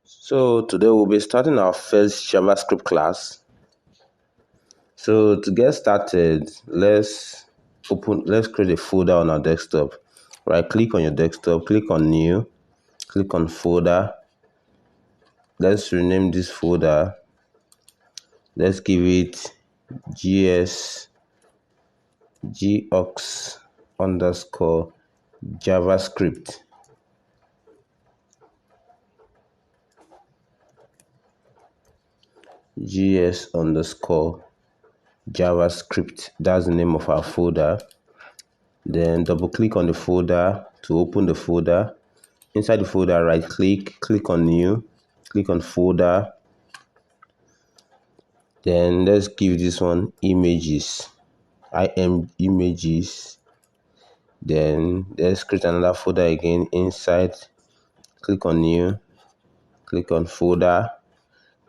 So today we'll be starting our first JavaScript class. So to get started, let's create a folder on our desktop. Right click on your desktop, click on new, click on folder. Let's rename this folder. Let's give it gox JavaScript. JavaScript. That's the name of our folder. Then double click on the folder to open the folder. Inside the folder, right click, click on new, click on folder. Then let's give this one images, images. Then let's create another folder again. Inside, click on new, click on folder.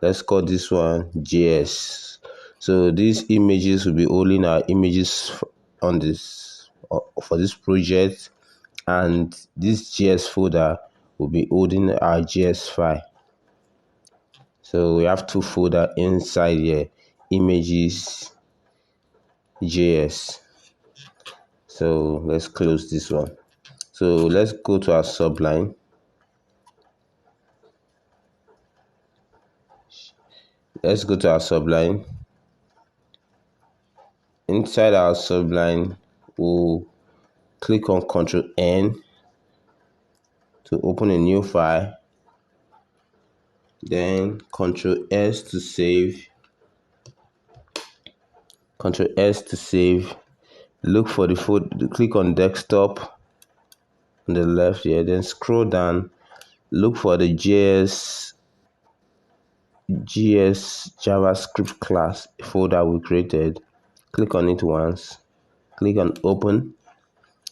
Let's call this one JS. So these images will be holding our images on this for this project, and this JS folder will be holding our JS file. So we have two folders inside here, images, JS. So let's close this one. So let's go to our subline. Let's go to our subline. Inside our subline, we'll click on Ctrl N to open a new file. Then Ctrl S to save. Ctrl S to save. Look for the folder. Click on desktop on the left here. Then scroll down. Look for the JS JavaScript class folder we created. Click on it once. Click on open.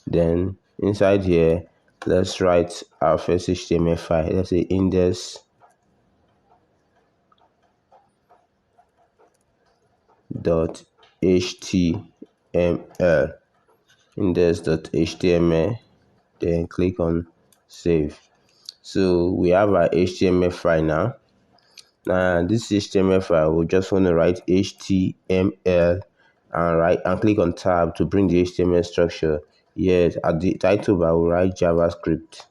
Then inside here, let's write our first HTML file. Let's say index.html. Then click on save. So we have our HTML file now. Now this HTML file, we just want to write HTML and click on tab to bring the HTML structure. Yes, at the title bar, we'll write JavaScript.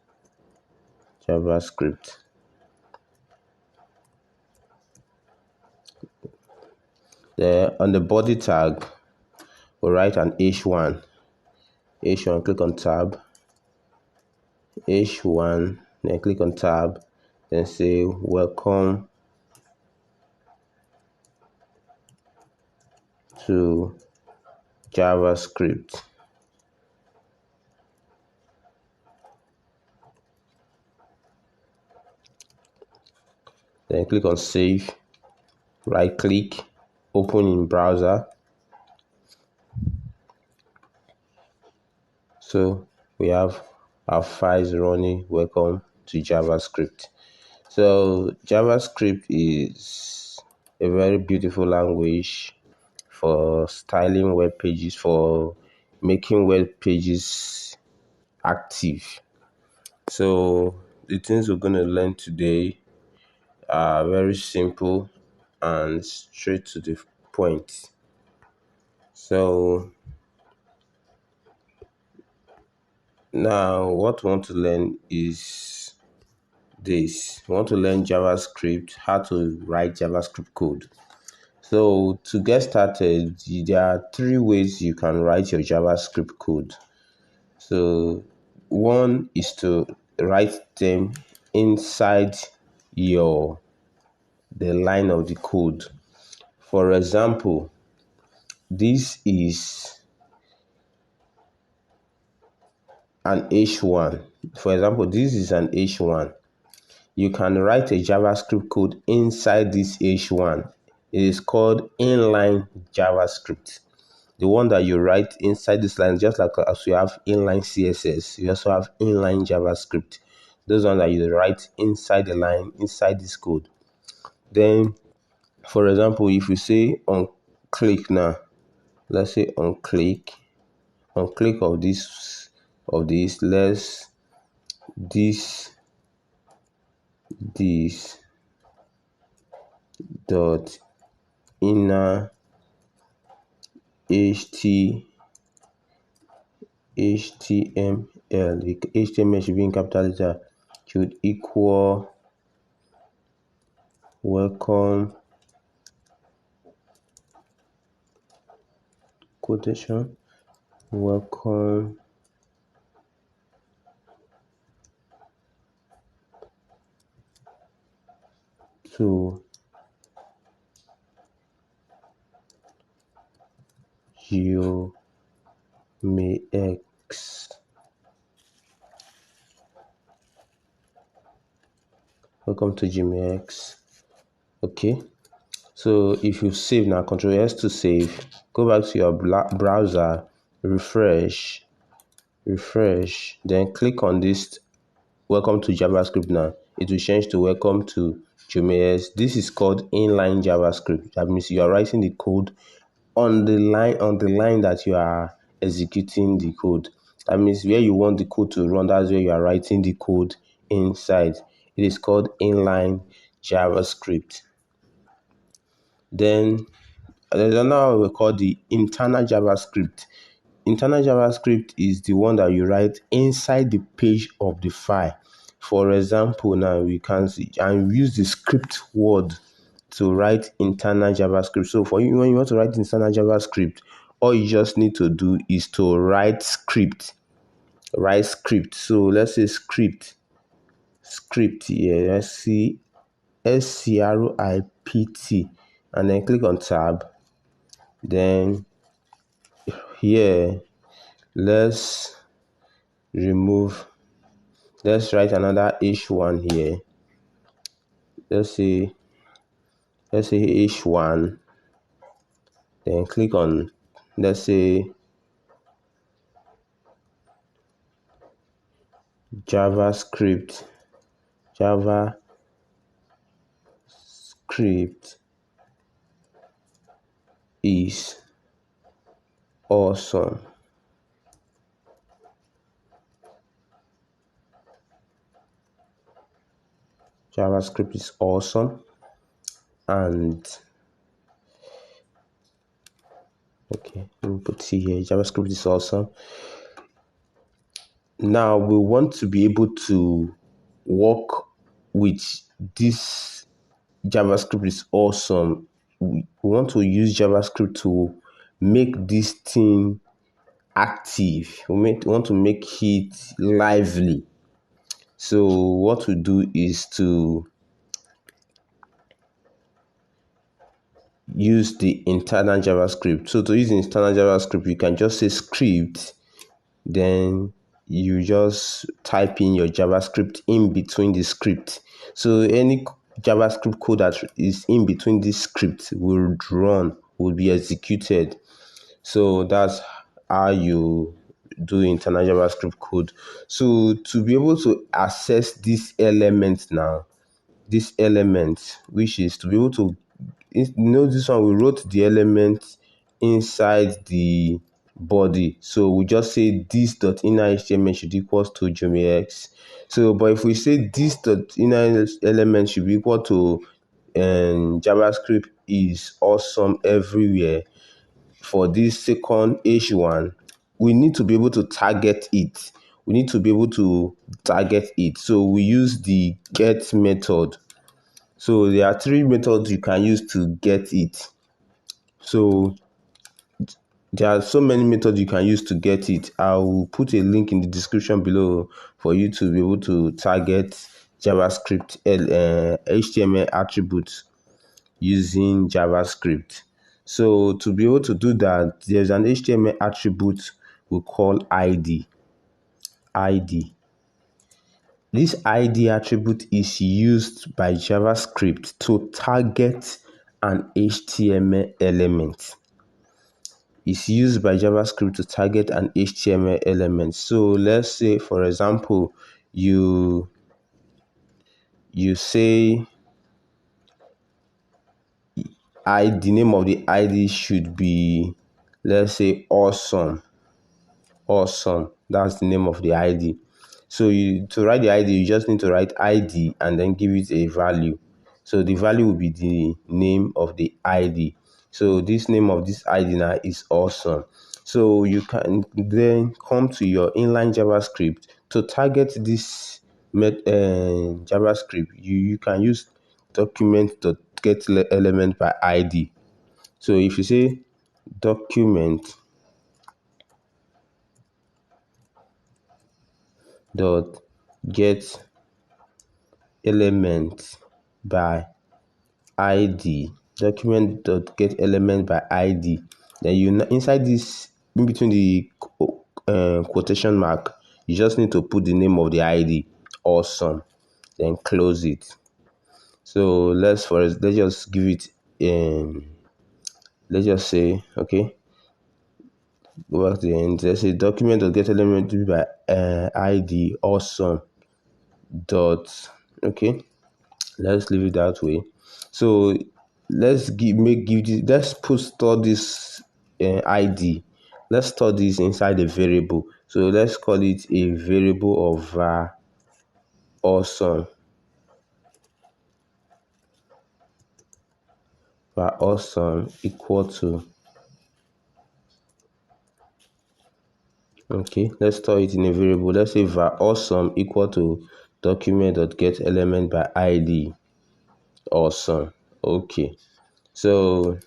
Then on the body tag, we'll write an H1. Click on tab. H1, then click on tab, then say welcome to JavaScript. Then click on save. Right click, open in browser. So we have our files running. Welcome to JavaScript. So JavaScript is a very beautiful language for styling web pages, for making web pages active. So the things we're going to learn today are very simple and straight to the point. So now what we want to learn is this. We want to learn JavaScript, how to write JavaScript code. So to get started, there are 3 ways you can write your JavaScript code. So one is to write them inside the line of the code. For example, this is an H1. For example, this is an H1. You can write a JavaScript code inside this H1. It is called inline JavaScript. The one that you write inside this line, just like as you have inline CSS, you also have inline JavaScript. Those ones that you write inside the line, inside this code. Then, for example, if you say on click now, let's say on click of this, let's this dot inner HTML. The HTML should be in capital letter, should equal welcome quotation, welcome to UMX. Welcome to GMX. Okay, so if you save now, Control S to save, go back to your browser, refresh, then click on this welcome to JavaScript. Now it will change to welcome to GMX. This is called inline JavaScript. That means you are writing the code on the line that you are executing the code. That means where you want the code to run, that's where you are writing the code inside. It is called inline JavaScript. Then there's another one we call the internal JavaScript. Internal JavaScript is the one that you write inside the page of the file. For example, now we can see and use the script word to write internal JavaScript. So for you, when you want to write internal JavaScript, all you just need to do is to write script. Write script. So let's say script here. Let's see script, and then click on tab. Then here, let's write another h1 here. Let's say h1. Then click on, let's say, JavaScript is awesome. JavaScript is awesome. And okay, let me put C here. JavaScript is awesome. Now we want to be able to work with this JavaScript is awesome. We want to use JavaScript to make this thing active. We want to make it lively. So what we do is to use the internal JavaScript. So to use the internal JavaScript, you can just say script, then you just type in your JavaScript in between the script. So any JavaScript code that is in between this script will be executed. So that's how you do internal JavaScript code. So to be able to access this element now, which is to be able to, this one we wrote the element inside the body. So we just say this dot inner HTML should equal to JMX. So but if we say this dot inner element should be equal to JavaScript is awesome everywhere, for this second h1, we need to be able to target it. So we use the get method. So there are three methods you can use to get it. So there are so many methods you can use to get it. I will put a link in the description below for you to be able to target JavaScript HTML attributes using JavaScript. So to be able to do that, there's an HTML attribute we call ID. This ID attribute is used by JavaScript to target an HTML element. It's used by JavaScript to target an HTML element. So let's say, for example, you say the name of the ID should be, let's say, awesome. That's the name of the ID. So to write the ID, you just need to write ID and then give it a value. So the value will be the name of the ID. So this name of this ID now is awesome. So you can then come to your inline JavaScript to target this JavaScript. You can use document.getElement by ID. So if you say document dot get element by ID, document dot get element by ID, then you inside this, in between the quotation mark, you just need to put the name of the ID. Awesome. Then close it. So let's just give it let's just say, okay, go back to the end. Let's say document dot get element by ID. Awesome. Dot, okay, let's leave it that way. So let's store this ID. Let's store this inside a variable. So let's call it a variable of awesome. Awesome equal to, okay, let's store it in a variable. Let's say var awesome equal to document.getElement by ID. Awesome. Okay. So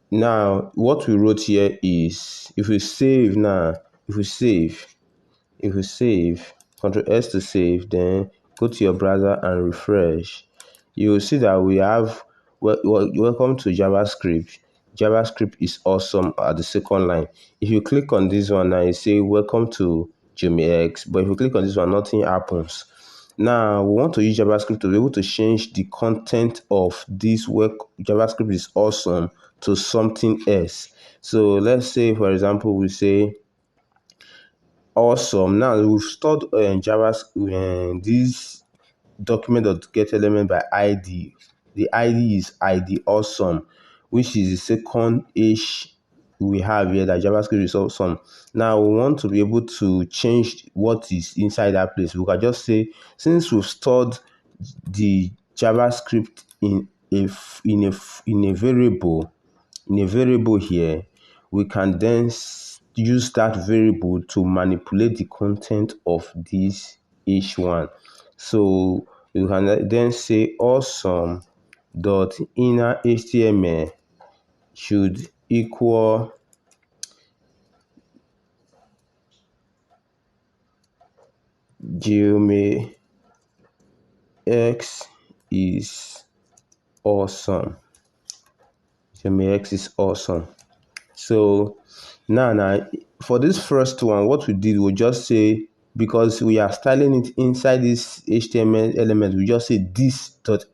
now what we wrote here is, if we save now, if we save, Ctrl S to save, then go to your browser and refresh, you will see that we have welcome to JavaScript. JavaScript is awesome at the second line. If you click on this one now, you say welcome to JMX, but if you click on this one, nothing happens. Now we want to use JavaScript to be able to change the content of this JavaScript is awesome to something else. So let's say, for example, we say awesome. Now we've stored JavaScript this document.getElement by ID. The ID is ID awesome, which is the second ish we have here, that JavaScript is awesome. Now we want to be able to change what is inside that place. We can just say, since we've stored the JavaScript in a variable here, we can then use that variable to manipulate the content of this h1. So you can then say awesome dot inner HTML should equal Gmail X is awesome. Gmail X is awesome. So now for this first one, what we did, we just say, because we are styling it inside this HTML element, we just say this dot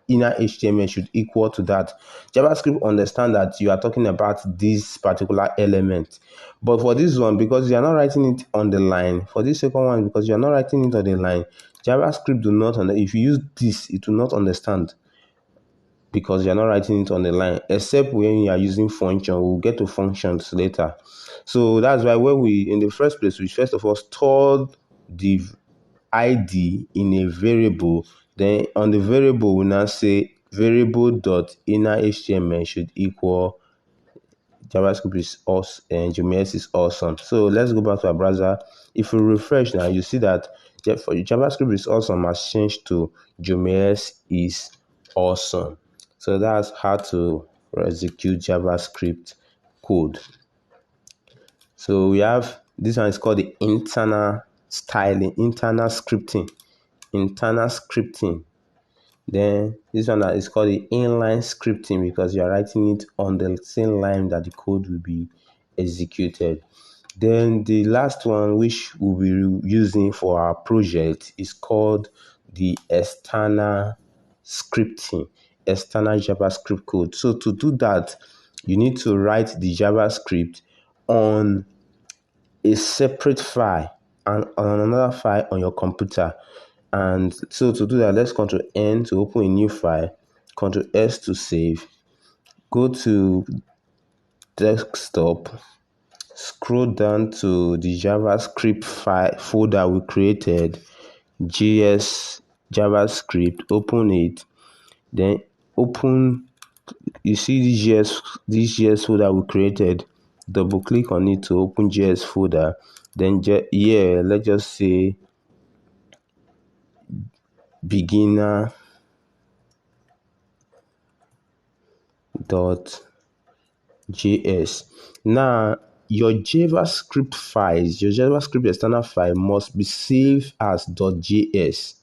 inner HTML should equal to that. JavaScript understand that you are talking about this particular element. But for this one, because you are not writing it on the line, for this second one, because you are not writing it on the line, JavaScript do not if you use this, it will not understand, because you're not writing it on the line, except when you are using function. We'll get to functions later. So that's why when we, in the first place, we first of all stored the ID in a variable. Then on the variable, we now say variable dot inner HTML should equal JavaScript is awesome and JMS is awesome. So let's go back to our browser. If we refresh now, you see that JavaScript is awesome has changed to JMS is awesome. So that's how to execute JavaScript code. So we have this one is called the internal styling, internal scripting. Then this one is called the inline scripting, because you are writing it on the same line that the code will be executed. Then the last one, which we'll be using for our project, is called the external scripting, external JavaScript code. So to do that, you need to write the JavaScript on a separate file and on another file on your computer. And so to do that, let's Ctrl N to open a new file, Ctrl S to save, go to desktop, scroll down to the JavaScript file folder we created, JS JavaScript, open it. Then open, you see this JS folder we created. Double click on it to open JS folder. Then here, let's just say beginner dot JS. Now, your JavaScript files, your JavaScript external file must be saved as .js.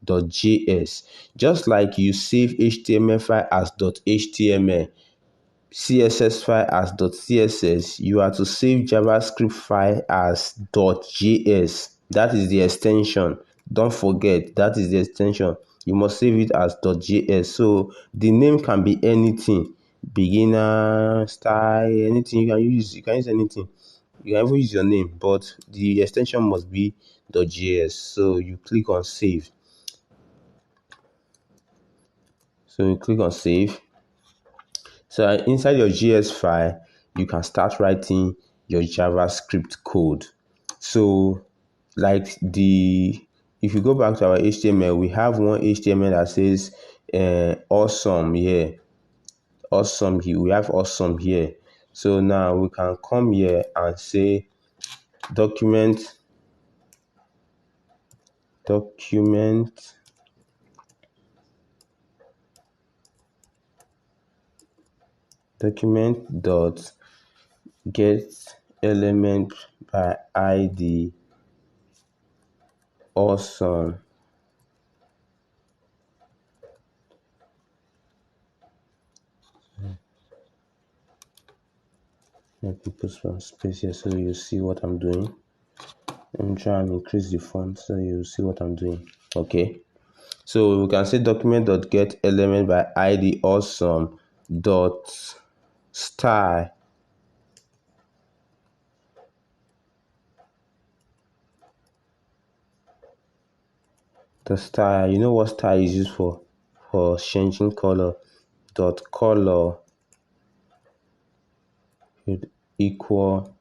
.js. Just like you save HTML file as .html, CSS file as .css, you are to save JavaScript file as .js. That is the extension. Don't forget, that is the extension. You must save it as .js. So the name can be anything. Beginner, style, anything you can use. You can use anything. You can even use your name, but the extension must be .js. So you click on save. So you click on save. So inside your JS file, you can start writing your JavaScript code. So like if you go back to our HTML, we have one HTML that says awesome here. Awesome here. We have awesome here. So now we can come here and say document dot get element by ID awesome. Let me put some space here so you see what I'm doing. Let me try and increase the font so you see what I'm doing. Okay. So we can say document.get element by ID awesome dot style. The style, you know what style is used for? For changing color. Dot color should equal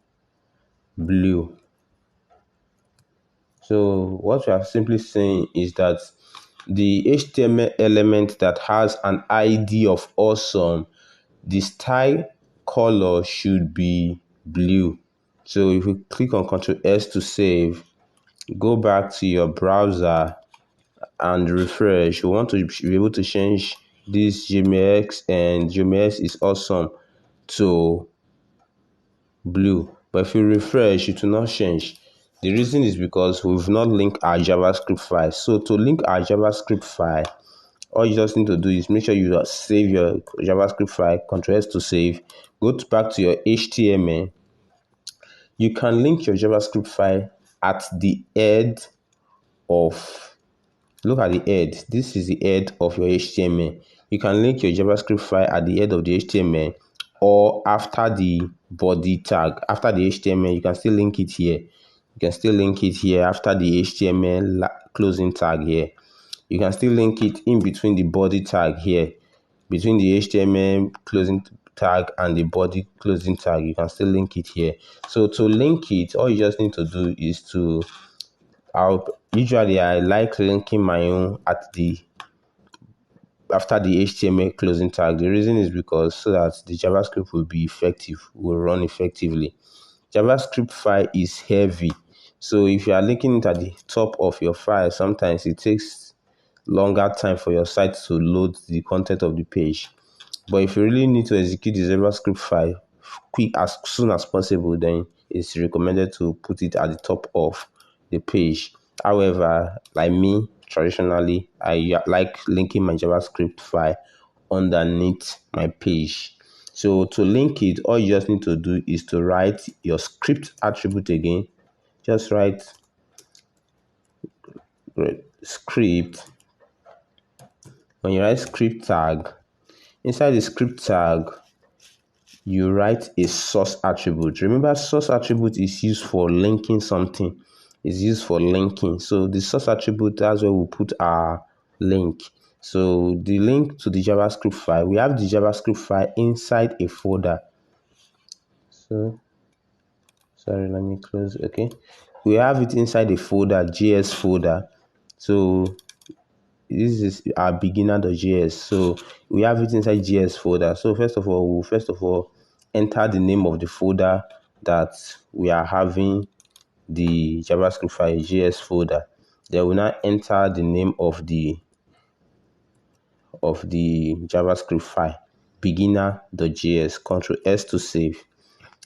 blue. So what we are simply saying is that the HTML element that has an ID of awesome, the style color should be blue. So if you click on Ctrl S to save, go back to your browser and refresh. You want to be able to change this JMX, and JMX is awesome to blue. But if you refresh, it will not change. The reason is because we've not linked our JavaScript file. So to link our JavaScript file, all you just need to do is make sure you save your JavaScript file, Ctrl S to save, back to your HTML. You can link your JavaScript file at the head of, look at the head. This is the head of your HTML. You can link your JavaScript file at the head of the HTML or after the body tag. After the HTML, you can still link it here. You can still link it here after the HTML closing tag here. You can still link it in between the body tag here. Between the HTML closing tag and the body closing tag, you can still link it here. So to link it, all you just need to do is to, usually I like linking my own at the after the HTML closing tag. The reason is because so that the JavaScript will be effective, will run effectively. JavaScript file is heavy, so if you are linking it at the top of your file, sometimes it takes longer time for your site to load the content of the page. But if you really need to execute the JavaScript file quick as soon as possible, then it's recommended to put it at the top of the page. However, like me, traditionally, I like linking my JavaScript file underneath my page. So to link it, all you just need to do is to write your script attribute again. Just write script. When you write script tag, inside the script tag, you write a source attribute. Remember, source attribute is used for linking something. It's used for linking. So the source attribute, that's where we put our link. So the link to the JavaScript file, we have the JavaScript file inside a folder. So, sorry, let me close. Okay. We have it inside a folder, JS folder. So this is our beginner.js. So we have it inside JS folder. So first of all, enter the name of the folder that we are having the JavaScript file, JS folder. Then we now enter the name of the JavaScript file, beginner.js. Ctrl S to save.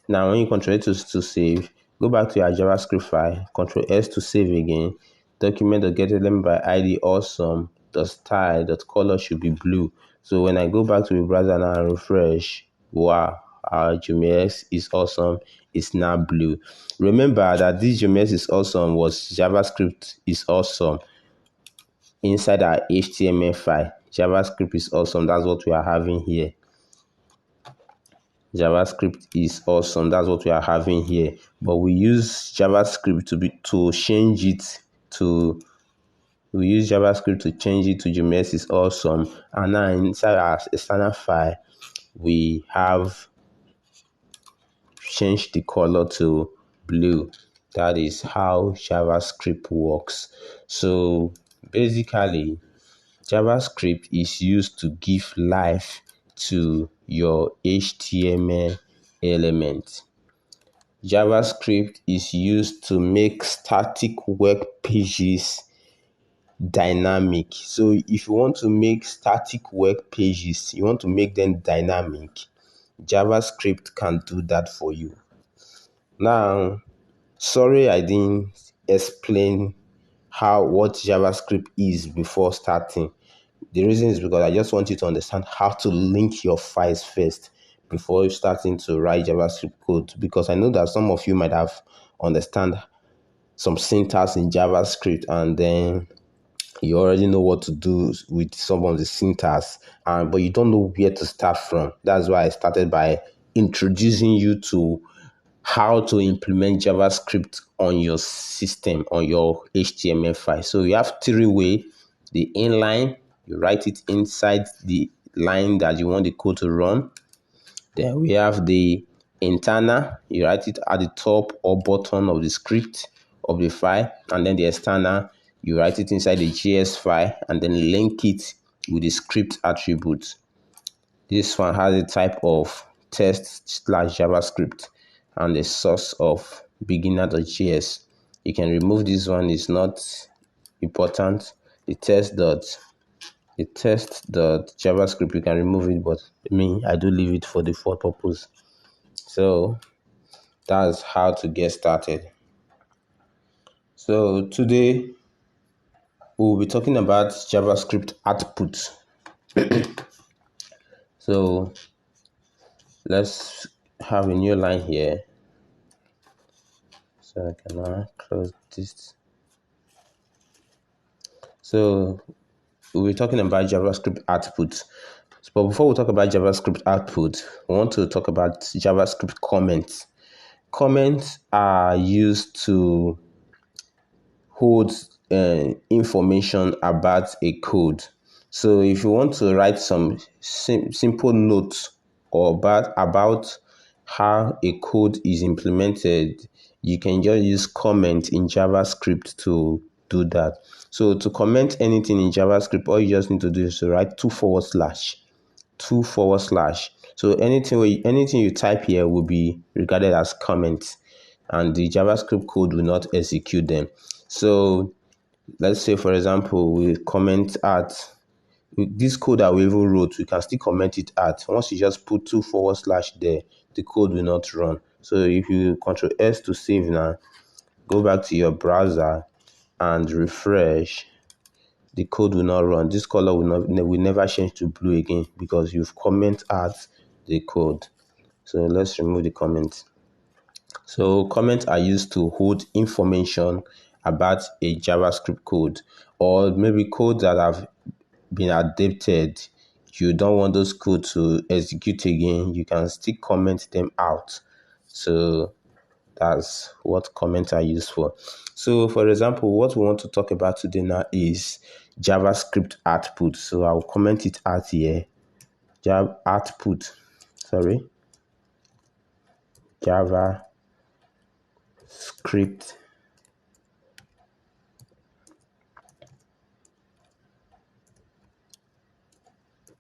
Now, when you Ctrl S to save, go back to your JavaScript file, Ctrl S to save again. Document.getElement by ID awesome. The style, the color should be blue. So when I go back to the browser now and refresh, wow, our JMS is awesome. It's now blue. Remember that this JMS is awesome was JavaScript is awesome inside our HTML file. JavaScript is awesome. That's what we are having here. JavaScript is awesome. That's what we are having here. But we use JavaScript to change it to JMS is awesome. And now inside our external file, we have changed the color to blue. That is how JavaScript works. So basically, JavaScript is used to give life to your HTML element. JavaScript is used to make static web pages dynamic. So if you want to make static web pages, you want to make them dynamic, JavaScript can do that for you. Now, sorry I didn't explain what JavaScript is before starting. The reason is because I just want you to understand how to link your files first before you starting to write JavaScript code, because I know that some of you might have understand some syntax in JavaScript and then you already know what to do with some of the syntax, but you don't know where to start from. That's why I started by introducing you to how to implement JavaScript on your system, on your HTML file. So you have three ways. The inline, you write it inside the line that you want the code to run. Then we have the internal, you write it at the top or bottom of the script of the file. And then the external, you write it inside the JS file and then link it with the script attributes. This one has a type of test/JavaScript and the source of beginner.js. You can remove this one, it's not important. The test.javascript, you can remove it, but I do leave it for the default purpose. So that's how to get started. So today we'll be talking about JavaScript output. So let's have a new line here. So I can now close this. So we'll be talking about JavaScript output. But before we talk about JavaScript output, we want to talk about JavaScript comments. Comments are used to hold information about a code. So if you want to write some simple notes or about how a code is implemented, you can just use comment in JavaScript to do that. So to comment anything in JavaScript, all you just need to do is to write 2/. So anything you type here will be regarded as comments, and the JavaScript code will not execute them. So let's say, for example, we comment at this code that we even wrote, we can still comment it at. Once you just put 2/ there, the code will not run. So if you Ctrl S to save now, go back to your browser and refresh, the code will not run. This color will never change to blue again because you've comment at the code. So let's remove the comment. So comments are used to hold information about a JavaScript code, or maybe codes that have been adapted. You don't want those codes to execute again, you can still comment them out. So that's what comments are used for. So for example, what we want to talk about today now is JavaScript output. So I'll comment it out here. JavaScript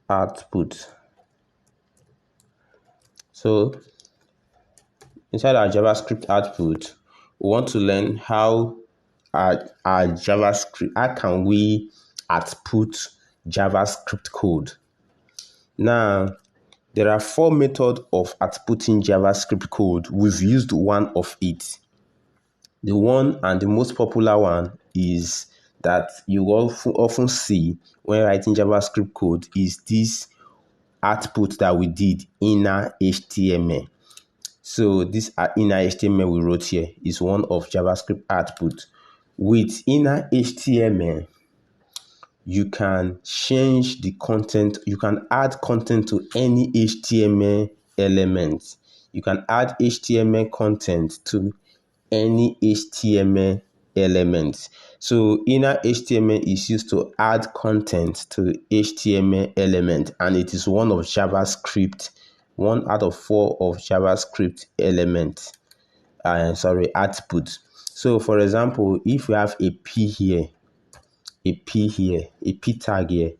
output. So inside our JavaScript output, we want to learn how our JavaScript, how can we output JavaScript code. Now, there are 4 methods of outputting JavaScript code. We've used one of it. The one and the most popular one is that you often see when writing JavaScript code is this output that we did, inner HTML. So this inner HTML we wrote here is one of JavaScript output. With inner HTML, you can change the content. You can add content to any HTML element. You can add HTML content to any HTML element. So inner HTML is used to add content to HTML element, and it is one of JavaScript, 1 out of 4 of JavaScript element. Output. So for example, if we have a P here, a P tag here.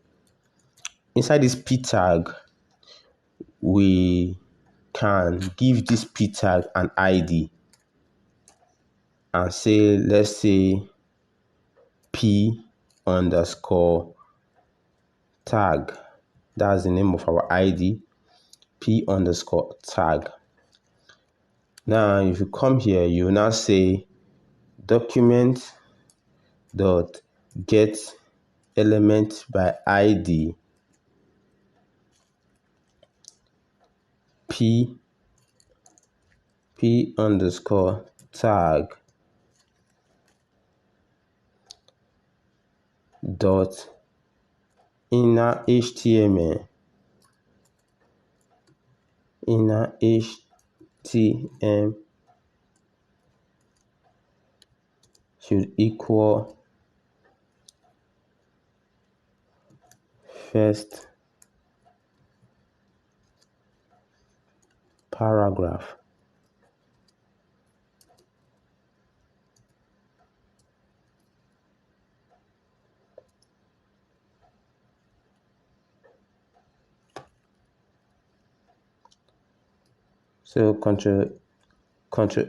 Inside this P tag, we can give this P tag an ID and say, let's say P underscore tag. That's the name of our ID, P underscore tag. Now, if you come here, you will now say document dot get element by ID P underscore tag dot inner HTML should equal first paragraph. So Control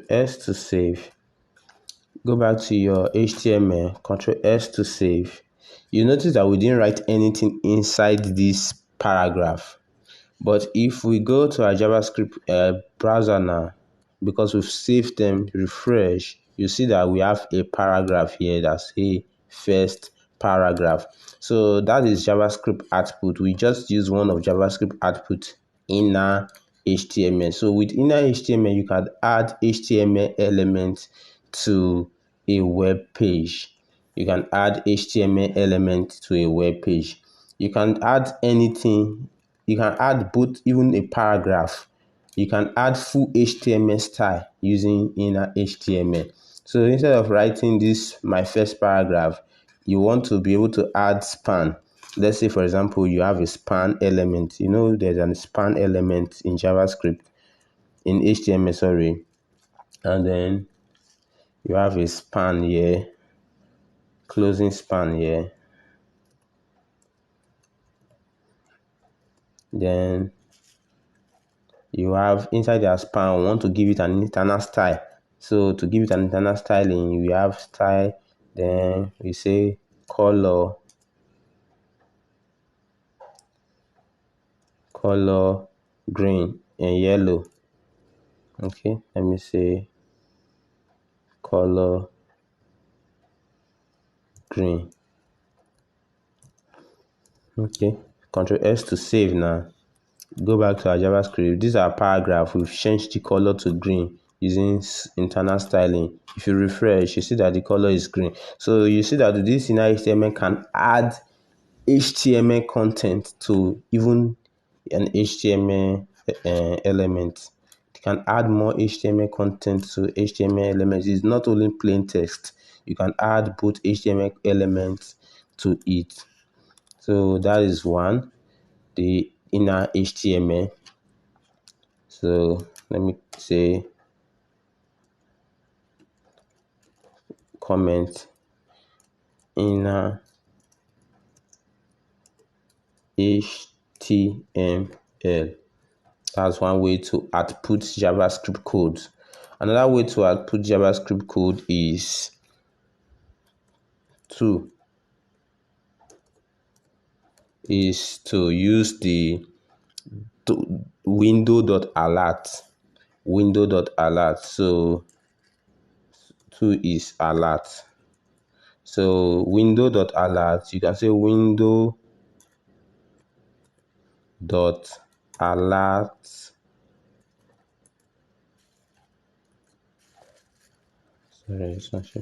S to save. Go back to your HTML, Control S to save. You notice that we didn't write anything inside this paragraph. But if we go to our JavaScript browser now, because we've saved them, refresh, you see that we have a paragraph here that's a first paragraph. So that is JavaScript output. We just use one of JavaScript output, inner HTML. So with inner HTML, you can add HTML elements to a web page. You can add HTML element to a web page. You can add anything. You can add both, even a paragraph. You can add full HTML style using inner HTML. So instead of writing this, my first paragraph, you want to be able to add span. Let's say, for example, you have a span element. You know, there's a span element in JavaScript, in HTML, sorry. And then you have a span here, closing span here. Then you have inside the span, we want to give it an internal style. So to give it an internal styling, we have style, then we say color green and yellow. Okay, let me say color green. Okay, Control S to save now. Go back to our JavaScript. This is our paragraph. We've changed the color to green using internal styling. If you refresh, you see that the color is green. So you see that this inner HTML can add HTML content to even an HTML element. You can add more HTML content to HTML elements. It's not only plain text. You can add both HTML elements to it. So that is one, the inner HTML. So let me say comment inner HTML HTML. That's one way to output JavaScript code. Another way to output JavaScript code is to use the window.alert. So to is alert. So window.alert, you can say window.alert. Sorry, it's not sure.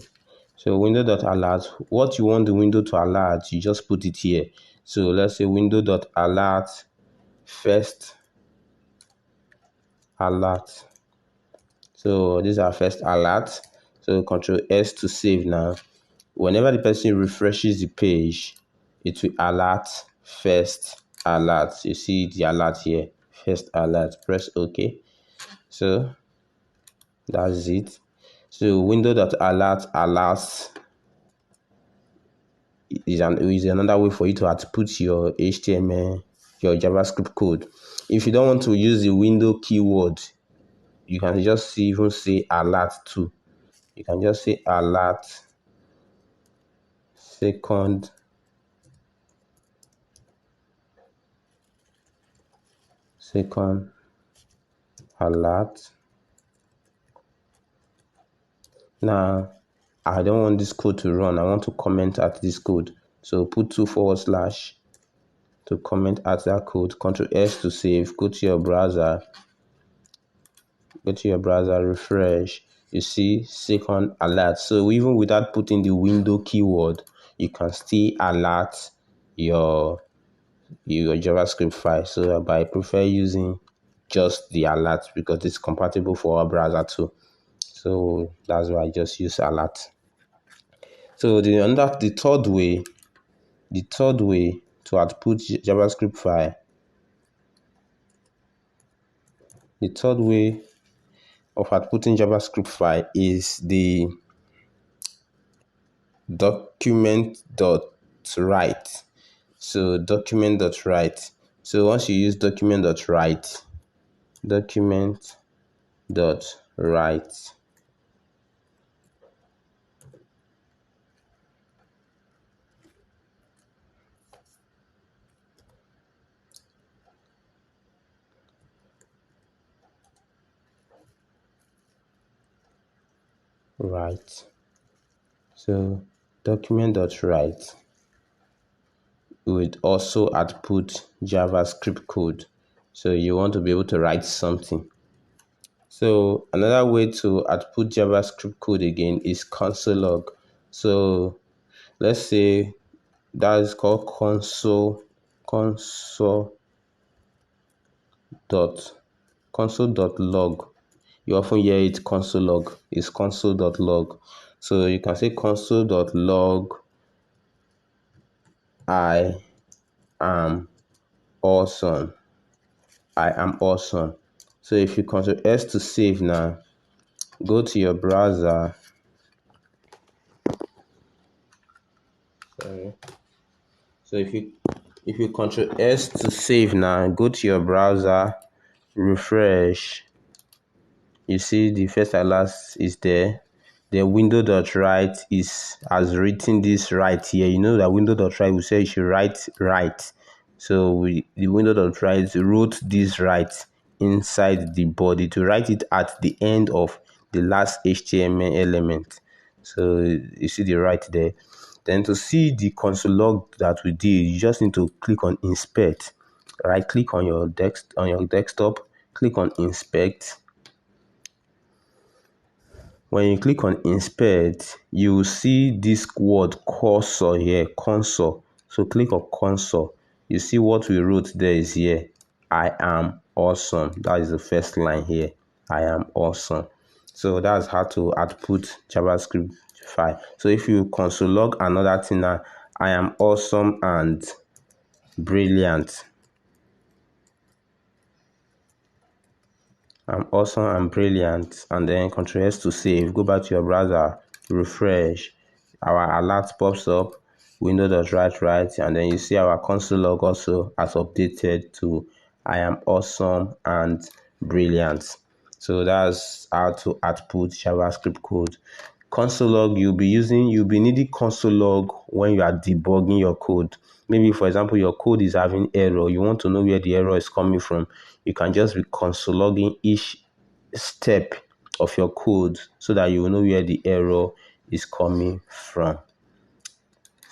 So window.alert, what you want the window to alert, you just put it here. So let's say window.alert first alert. So these are first alert. So Control S to save now. Whenever the person refreshes the page, it will alert first alert. You see the alert here, first alert. Press OK. So that's it. So window.alert alerts is another way for you to output your HTML, your JavaScript code. If you don't want to use the window keyword, you can just even say alert too. You can just say alert second alert. Now I don't want this code to run. I want to comment at this code. So put 2/ to comment at that code. Control S to save. Go to your browser. Refresh. You see second alert. So even without putting the window keyword, you can still alert your JavaScript file. So I prefer using just the alert because it's compatible for our browser too. So that's why I just use alert. So the third way to output JavaScript file. The third way of outputting JavaScript file is the document.write. So document.write. So once you use document.write, write. So document.write would also output JavaScript code. So you want to be able to write something. So another way to output JavaScript code again is console log. So let's say that is called console.log. You often hear it console log. It's console.log. So you can say console.log I am awesome. So if you Control S to save now, go to your browser. Sorry. So if you Control S to save now, go to your browser, refresh. You see the first alert is there. The window.write has written this right here. You know that window.write will say you should write right. So the window.write wrote this right inside the body to write it at the end of the last HTML element. So you see the right there. Then to see the console log that we did, you just need to click on inspect. Right click on your desktop, click on inspect. When you click on inspect, you will see this word cursor here, console. So click on console. You see what we wrote there is here. I am awesome. That is the first line here. I am awesome. So that's how to output JavaScript file. So if you console log another thing now, I am awesome and brilliant. I'm awesome and brilliant, and then Control S to save. Go back to your browser, refresh. Our alert pops up. window.write, and then you see our console log also has updated to I am awesome and brilliant. So that's how to output JavaScript code. Console log, you'll be needing console log when you are debugging your code. Maybe, for example, your code is having error. You want to know where the error is coming from. You can just be console logging each step of your code so that you will know where the error is coming from.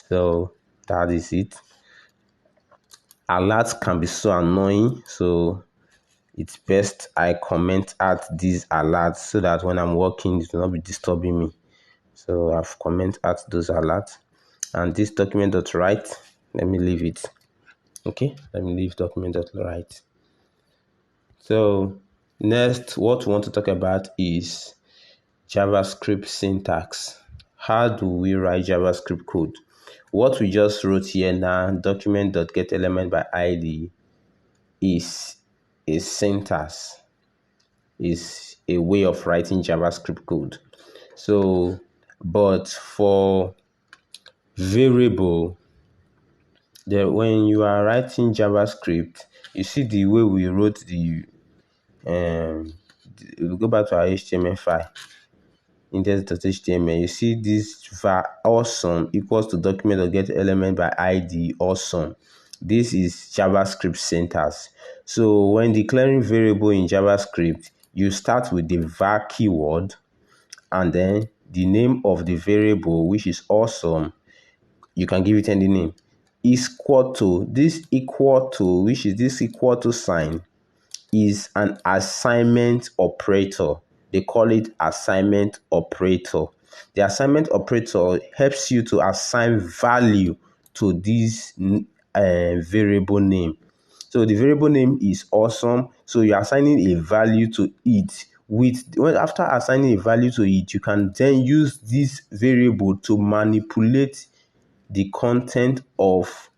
So that is it. Alerts can be so annoying, so it's best I comment out these alerts so that when I'm working it will not be disturbing me. So I've comment out those alerts. And this document.write, let me leave it. Okay, let me leave document.write. So next, what we want to talk about is JavaScript syntax. How do we write JavaScript code? What we just wrote here now, document.getElement by ID, is a syntax, is a way of writing JavaScript code. So, but for variable, when you are writing JavaScript, you see the way we wrote we'll go back to our HTML file, index.html. You see this var awesome equals to document.getElement by ID awesome. This is JavaScript syntax. So when declaring variable in JavaScript, you start with the var keyword and then the name of the variable, which is awesome. You can give it any name. Is equal to this equal to, which is this equal to sign, is an assignment operator. They call it assignment operator. The assignment operator helps you to assign value to this variable name. So the variable name is awesome. So you're assigning a value to it. After assigning a value to it, you can then use this variable to manipulate the content of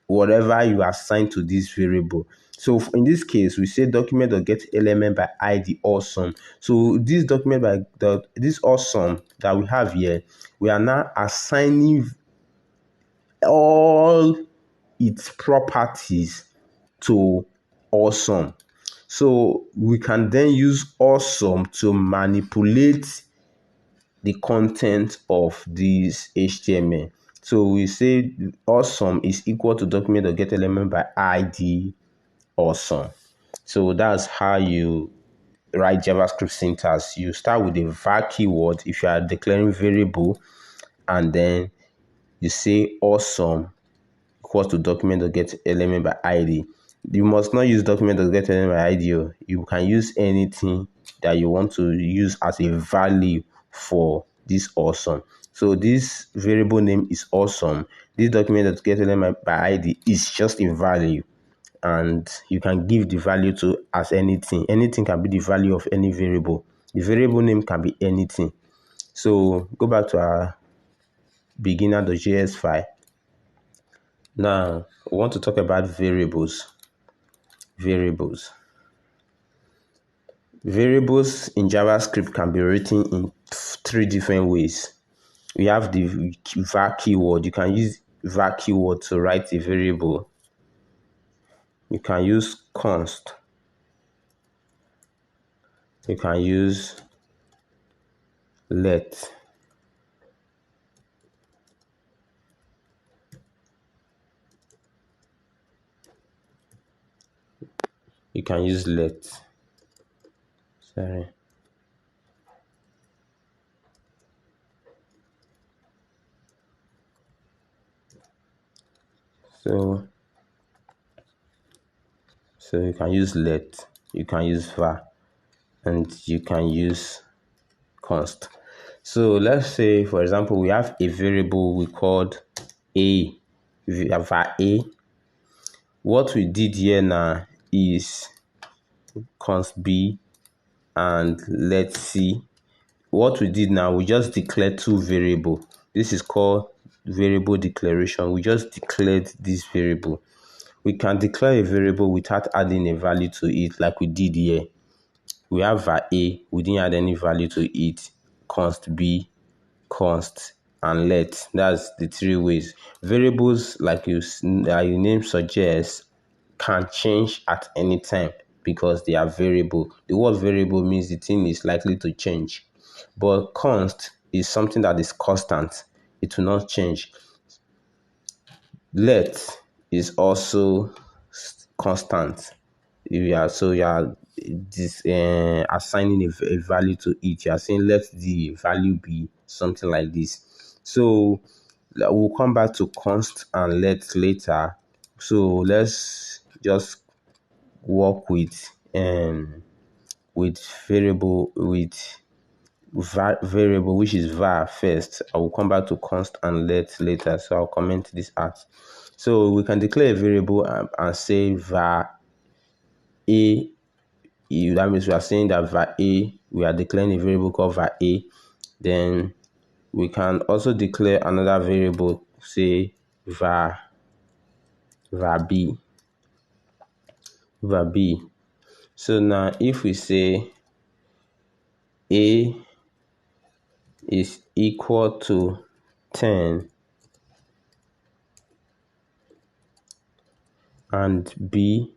whatever you assign to this variable. So in this case, we say document.getElement by ID awesome. So this this awesome that we have here, we are now assigning all its properties to awesome. So we can then use awesome to manipulate the content of this HTML. So we say awesome is equal to document.getElement by ID awesome. So that's how you write JavaScript syntax. You start with a var keyword if you are declaring variable, and then you say awesome equals to document.getElement by ID. You must not use document.getElement by ID. You can use anything that you want to use as a value for this awesome. So this variable name is awesome. This document.getElement by ID is just a value, and you can give the value to as anything. Anything can be the value of any variable. The variable name can be anything. So go back to our beginner.js file. Now, we want to talk about variables. Variables in JavaScript can be written in three different ways. We have the var keyword. You can use var keyword to write a variable. You can use const. You can use let. You can use let. Sorry. So you can use let, you can use var, and you can use const. So let's say, for example, we have a variable we called a, var a. What we did here now is const b and let's see. What we did now, we just declared two variables. This is called variable declaration. We just declared this variable. We can declare a variable without adding a value to it, like we did here. We have var a, we didn't add any value to it. Const b, const and let. That's the three ways. Variables, like your name suggests, can change at any time because they are variable. The word variable means the thing is likely to change. But const is something that is constant. It will not change. Let is also constant. You are this assigning a value to it. You are saying let the value be something like this. So we'll come back to const and let later. So let's just work with variable variable, which is var first. I will come back to const and let later. So I'll comment this out. So we can declare a variable and say var a. That means we are saying that var a, we are declaring a variable called var a. Then we can also declare another variable, say var b. So now if we say a is equal to 10 and b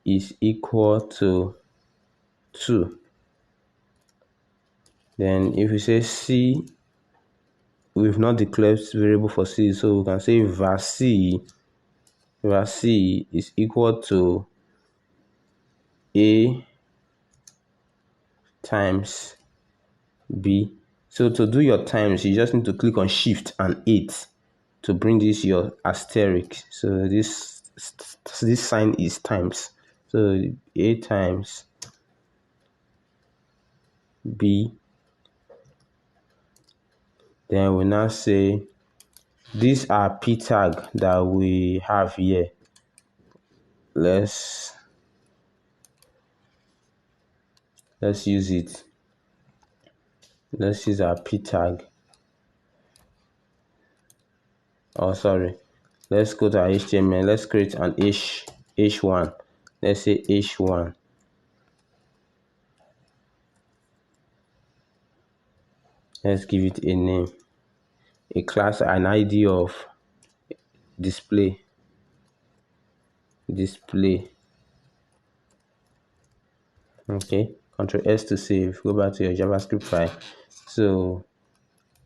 is equal to 2, then if we say c, we've not declared variable for c, so we can say var c is equal to a times b. So to do your times, you just need to click on shift and 8 to bring this your asterisk. So this sign is times. So a times b. Then we now say these are p tag that we have here. Let's use it. Let's use our p tag. Oh, sorry. Let's go to our HTML. Let's create an h1. Let's say h1. Let's give it a name, a class, an ID of display. Okay. Ctrl S to save. Go back to your JavaScript file. So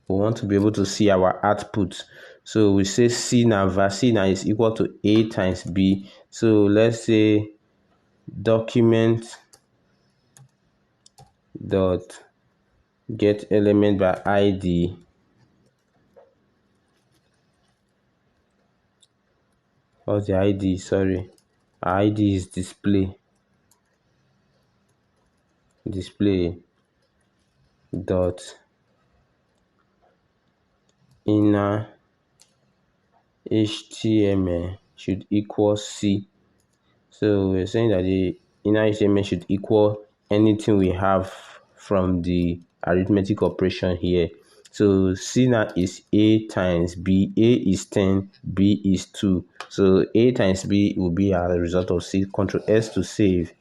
we want to be able to see our output. So we say C now, var C now is equal to A times B. So let's say document dot get element by ID. What's the ID? Sorry. Our ID is display dot inner HTML should equal C. So we're saying that the inner HTML should equal anything we have from the arithmetic operation here. So C now is A times B. A is 10, B is 2. So A times B will be as a result of C. Ctrl S to save.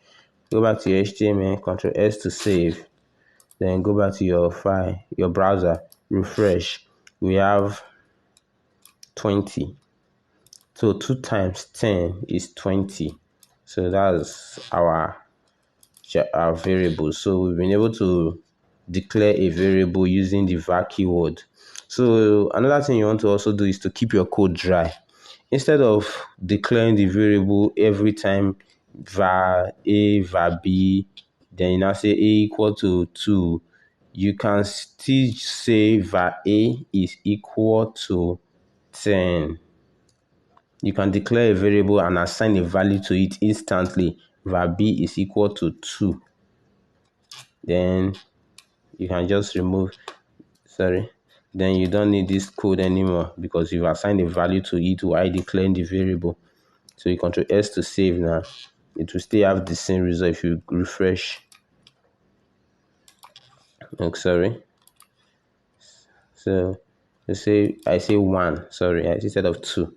Go back to your HTML, Ctrl S to save. Then go back to your file, your browser, refresh. We have 20. So 2 times 10 is 20. So that's our variable. So we've been able to declare a variable using the var keyword. So another thing you want to also do is to keep your code dry. Instead of declaring the variable every time var a, var b, then you now say a equal to 2, you can still say var a is equal to 10. You can declare a variable and assign a value to it instantly. Var b is equal to 2. Then you can just remove, then you don't need this code anymore because you've assigned a value to it while declaring the variable. So you Ctrl S to save now. It will still have the same result if you refresh. Oh, sorry. So I say 1. Sorry, instead of 2.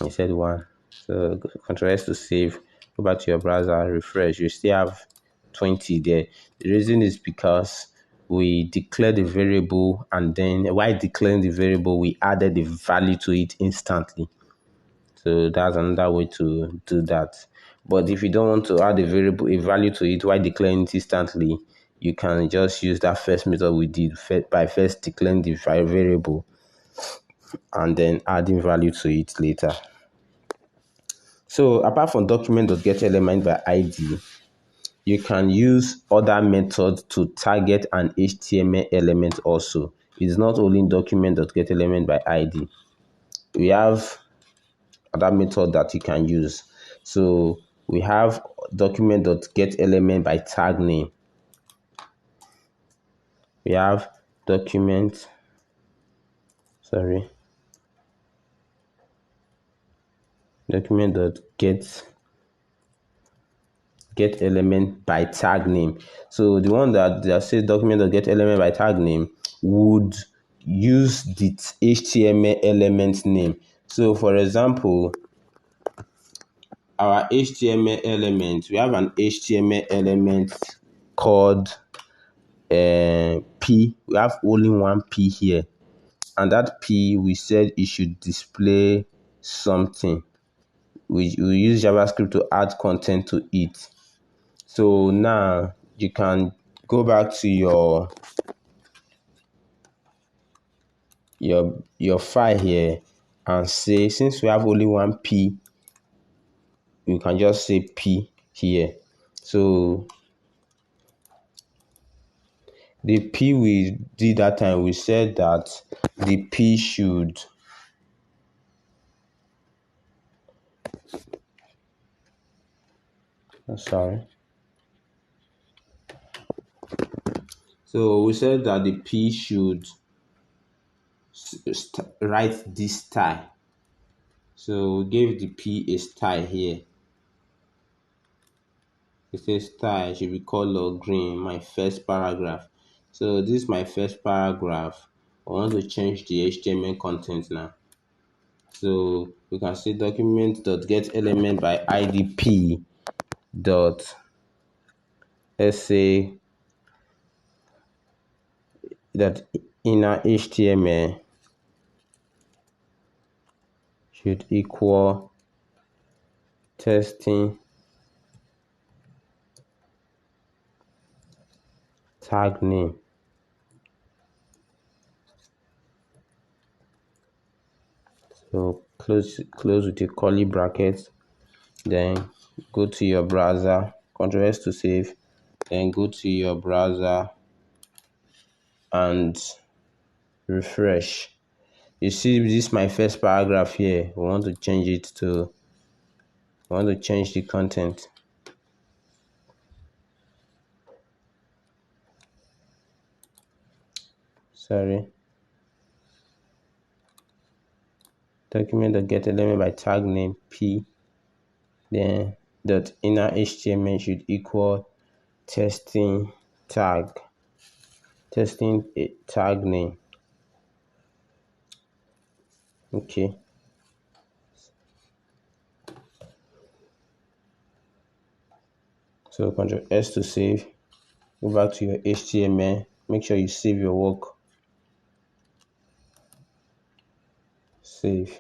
I said 1. So Ctrl S to save. Go back to your browser, refresh. You still have 20 there. The reason is because we declare the variable, and then while declaring the variable, we added the value to it instantly. So that's another way to do that. But if you don't want to add a value to it while declaring it instantly, you can just use that first method we did by first declaring the variable and then adding value to it later. So apart from document.getElement by ID, you can use other methods to target an HTML element also. It's not only document.getElement by ID. We have other method that you can use. So we have document.getElement by tag name. We have document, document.get element by tag name. So the one that says document.getElement by tag name would use the HTML element name. So for example, our HTML element, we have an HTML element called P. We have only one P here, and that P, we said it should display something. We use JavaScript to add content to it. So now you can go back to your file here and say, since we have only one P, you can just say P here. So the P we did that time, we said that the P should So we said that the P should write this style. So we gave the P a style here. It says style should be color green, my first paragraph. So this is my first paragraph. I want to change the HTML content now. So we can say document.getElement by IDP dot, let's say that inner HTML should equal testing tag name. So close with the curly brackets, then go to your browser, Ctrl S to save, then go to your browser and refresh. You see this is my first paragraph here. We want to change the content. Document.getElement by tag name P, then dot inner HTML should equal testing tag name. Okay. So Ctrl S to save. Go back to your HTML. Make sure you save your work. Save.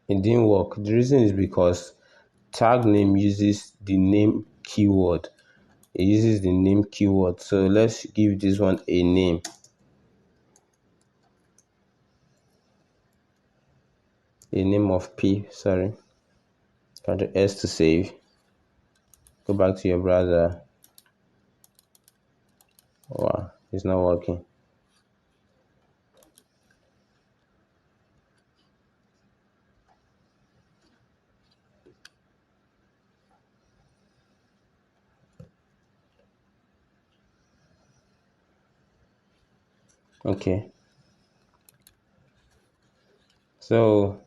It didn't work. The reason is because tag name uses the name keyword. It uses the name keyword. So let's give this one a name. A name of P, Ctrl S to save. Go back to your browser. Wow, it's not working. Okay. So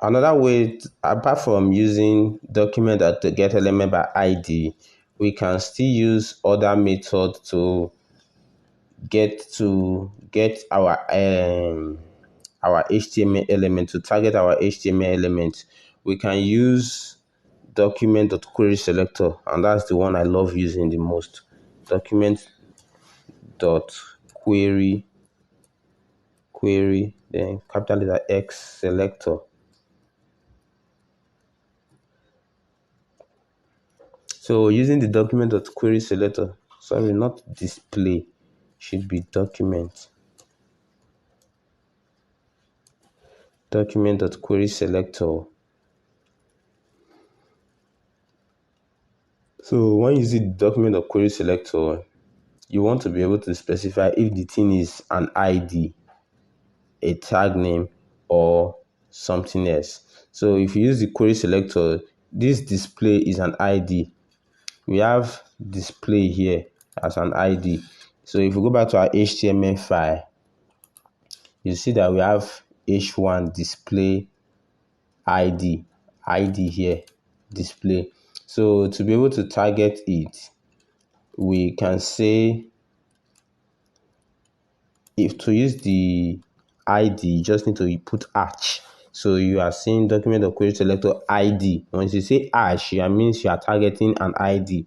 Another way, apart from using document that to get element by ID, we can still use other methods to get our HTML element, to target our HTML element. We can use document.querySelector, and that's the one I love using the most. Document.query then capital letter X selector. So using the document.querySelector, sorry, not display, should be document.querySelector. So when you see the document.querySelector, you want to be able to specify if the thing is an ID, a tag name, or something else. So if you use the query selector, this display is an ID. We have display here as an ID. So if we go back to our HTML file, you see that we have h1 display ID here, display. So to be able to target it, we can say, if to use the ID, you just need to put arch. So you are seeing document of query selector ID. Once you say arch, it means you are targeting an ID.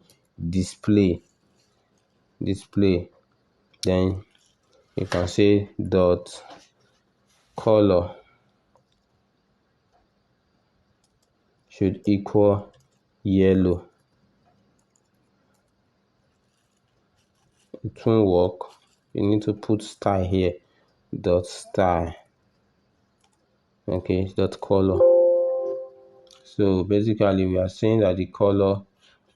Display. Then you can say dot color should equal yellow. It won't work. You need to put style here. Dot style. Okay, dot color. So basically we are saying that the color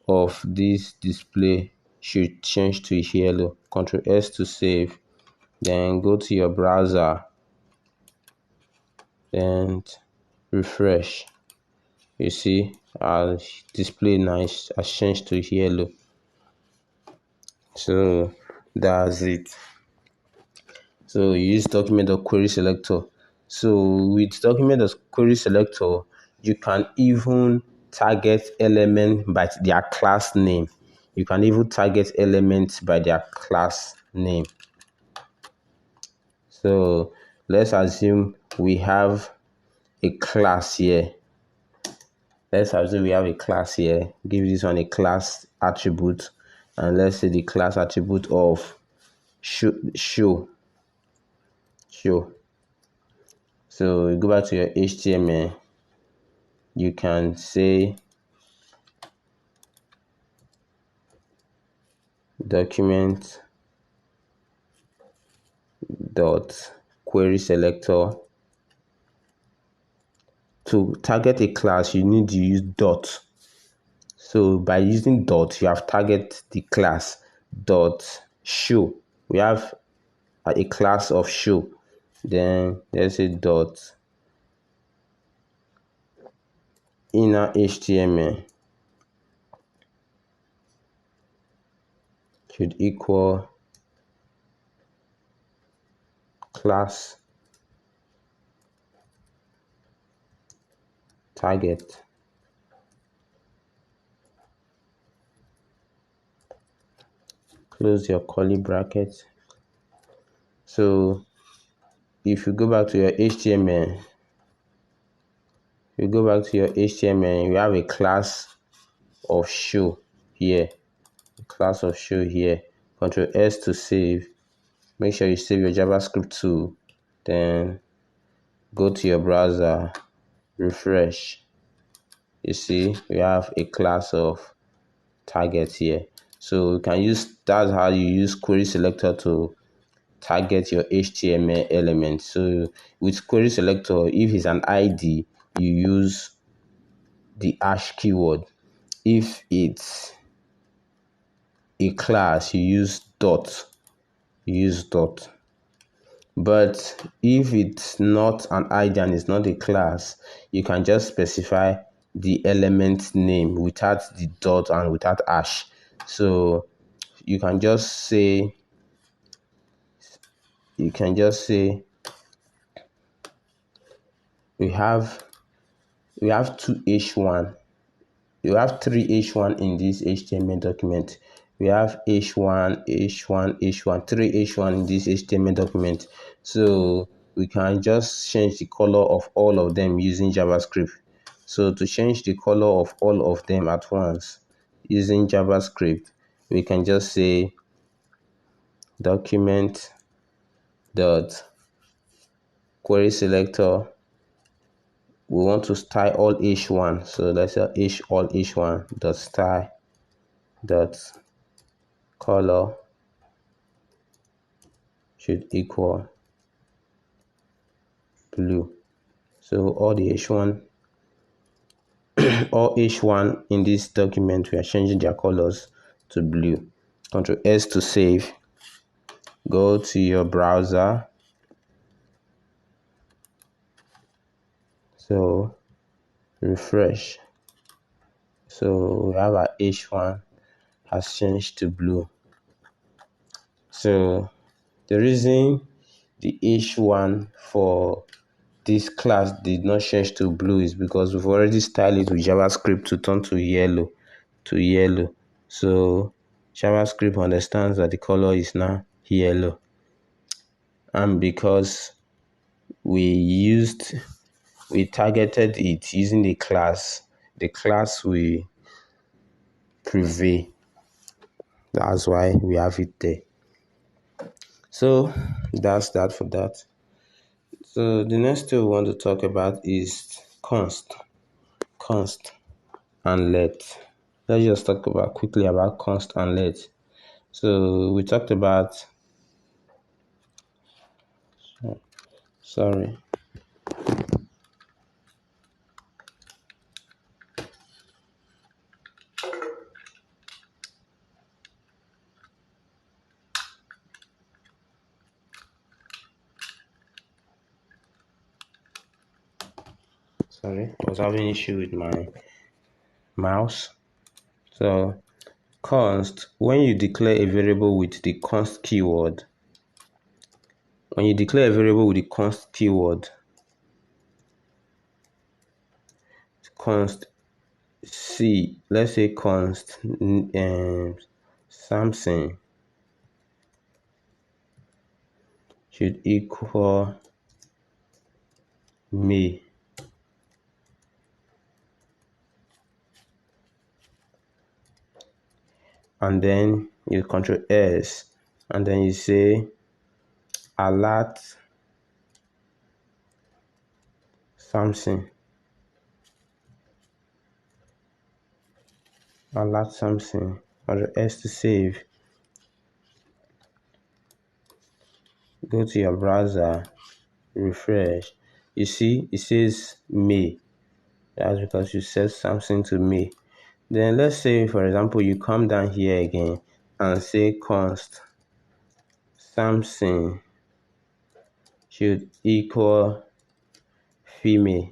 of this display should change to yellow. Ctrl S to save. Then go to your browser and refresh. You see our display now has changed to yellow. So that's it. So you use document.querySelector. So with document.querySelector, you can even target elements by their class name. You can even target elements by their class name. So let's assume we have a class here. Give this one a class attribute, and let's say the class attribute of show. So you go back to your HTML, you can say document dot query selector. To target a class, you need to use dot. So by using dot, you have target the class. Dot show. We have a class of show. Then let's say dot inner HTML should equal class target. Close your curly bracket. So if you go back to your HTML, you have a class of show here. Ctrl S to save. Make sure you save your JavaScript too. Then go to your browser, refresh. You see, we have a class of target here. So you can use, that's how you use query selector to target your HTML element. So with query selector, if it's an ID, you use the hash keyword. If it's a class, you use dot. But if it's not an ID and it's not a class, you can just specify the element name without the dot and without hash. So you can just say we have we have two h1. You have three h1 in this HTML document. We have h1, h1, h1, three h1 in this HTML document. So we can just change the color of all of them using JavaScript. So to change the color of all of them at once using JavaScript, we can just say document dot query selector. We want to style all h1. So let's say all h1 dot style dot color should equal blue. So all the h1 all h1 in this document, we are changing their colors to blue. Ctrl S to save. Go to your browser. So refresh. So we have our h1 has changed to blue. So the reason the h1 for this class did not change to blue is because we've already styled it with JavaScript to turn to yellow. So JavaScript understands that the color is now yellow, and because we targeted it using the class will prevail. That's why we have it there. So that's that for that. So the next thing we want to talk about is const and let. Let's just talk about quickly about const and let. So we talked about sorry. I was having issue with my mouse. So const, when you declare a variable with the const keyword, const C, let's say const Samson should equal May. And then you Control S, and then you say alert Samson. Control S to save. Go to your browser, refresh. You see, it says May. That's because you set something to May. Then let's say, for example, you come down here again and say const Samson should equal female.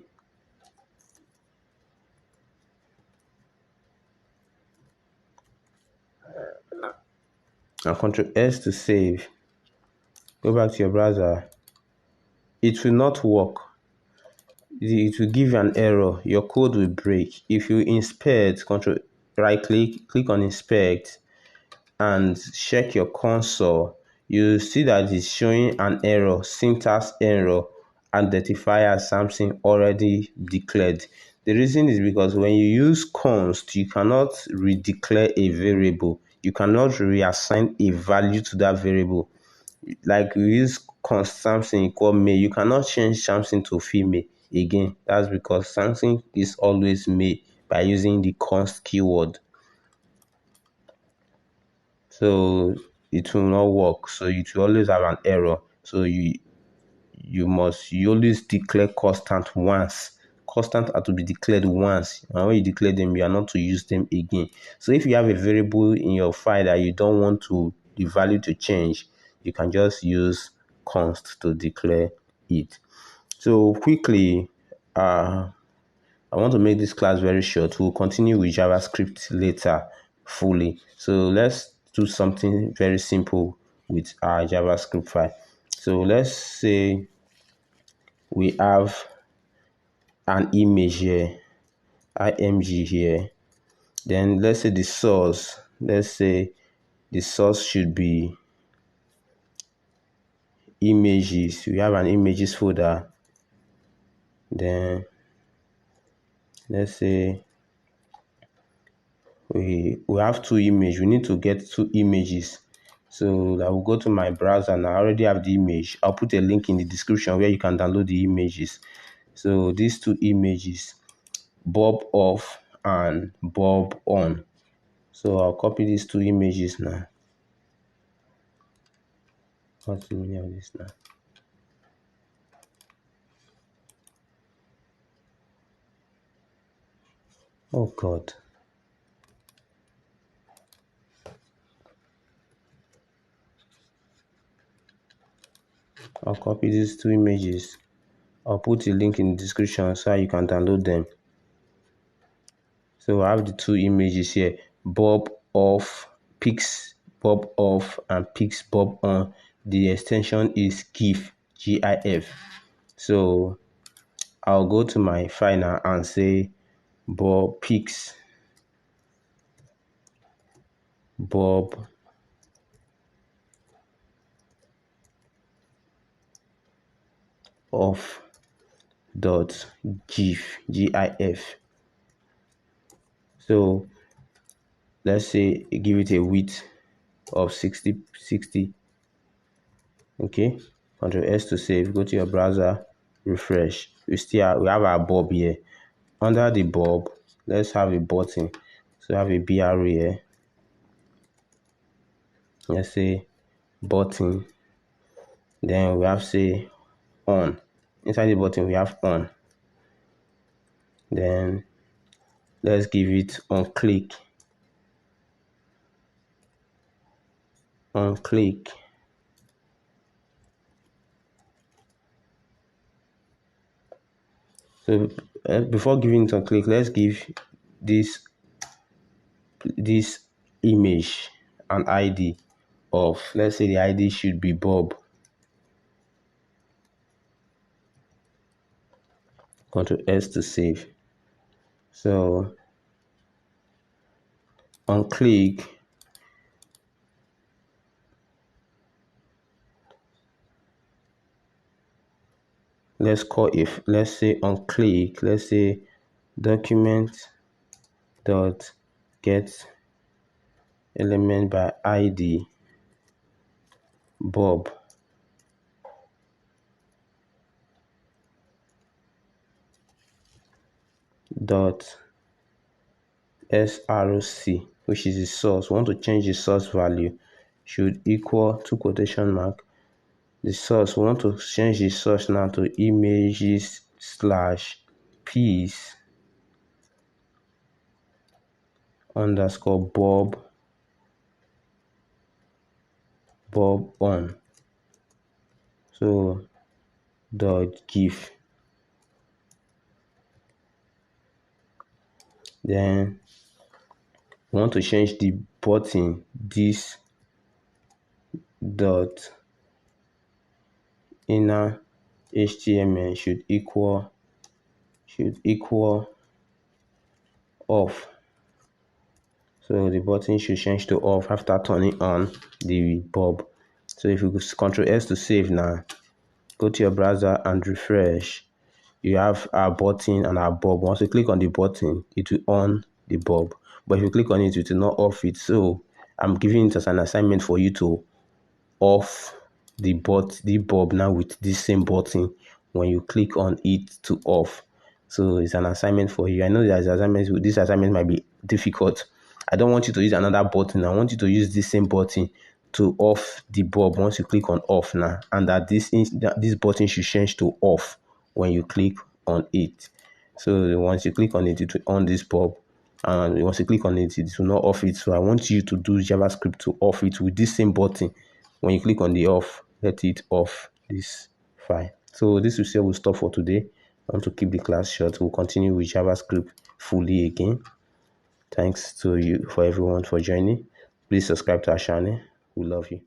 And Control S to save. Go back to your browser. It will not work. It will give you an error. Your code will break. If you inspect, right click on inspect and check your console, you see that it's showing an error, syntax error, identifier something already declared. The reason is because when you use const, you cannot redeclare a variable. You cannot reassign a value to that variable. Like we use const something equal May, you cannot change something to female again. That's because something is always May by using the const keyword. So it will not work. So it will always have an error. So you always declare constant once. Constant are to be declared once, and when you declare them, you are not to use them again. So if you have a variable in your file that you don't want the value to change, you can just use const to declare it. So quickly, I want to make this class very short. We'll continue with JavaScript later fully. So let's do something very simple with our JavaScript file. So let's say we have an image here, img here. Then let's say the source. Let's say the source should be images. We have an images folder. Then let's say we have two images. We need to get two images. So I will go to my browser and I already have the image. I'll put a link in the description where you can download the images. So these two images, bob off and bob on. So I'll copy these two images now. What's the meaning of this now? Oh God. I'll copy these two images. I'll put a link in the description so you can download them. So I have the two images here, bob off, pics bob off and pics bob on. The extension is GIF, GIF. So I'll go to my file now and say bob pics bob off dot GIF, GIF. So let's say give it a width of 60. Okay, Control S to save. Go to your browser, refresh. We have our bob here. Under the bob, let's have a button. So have a BR here. Let's say button. Then we have say on. Inside the button we have on. Then let's give it on click. On click. So before giving it on click, let's give this image an ID of, let's say the ID should be Bob. Control S to save. So on click, let's say on click, let's say document dot get element by ID Bob. Dot src, which is the source. We want to change the source value, should equal two quotation mark. The source, we want to change the source now to images slash piece underscore bob on. So dot gif. Then we want to change the button, this dot inner HTML should equal off. So the button should change to off after turning on the bob. So if you Control S to save now, go to your browser and refresh. You have our button and our bob. Once you click on the button, it will on the bob. But if you click on it, it will not off it. So I'm giving it as an assignment for you to off the bob now with this same button when you click on it to off. So it's an assignment for you. I know that this assignment might be difficult. I don't want you to use another button. I want you to use this same button to off the bob once you click on off now, and that this button should change to off when you click on it. So once you click on it, it will on this bob, and once you click on it, it will not off it. So I want you to do JavaScript to off it with this same button. When you click on the off, let it off this file. So this is where we'll stop for today. I want to keep the class short. We'll continue with JavaScript fully again. Thanks to you for everyone for joining. Please subscribe to our channel. We love you.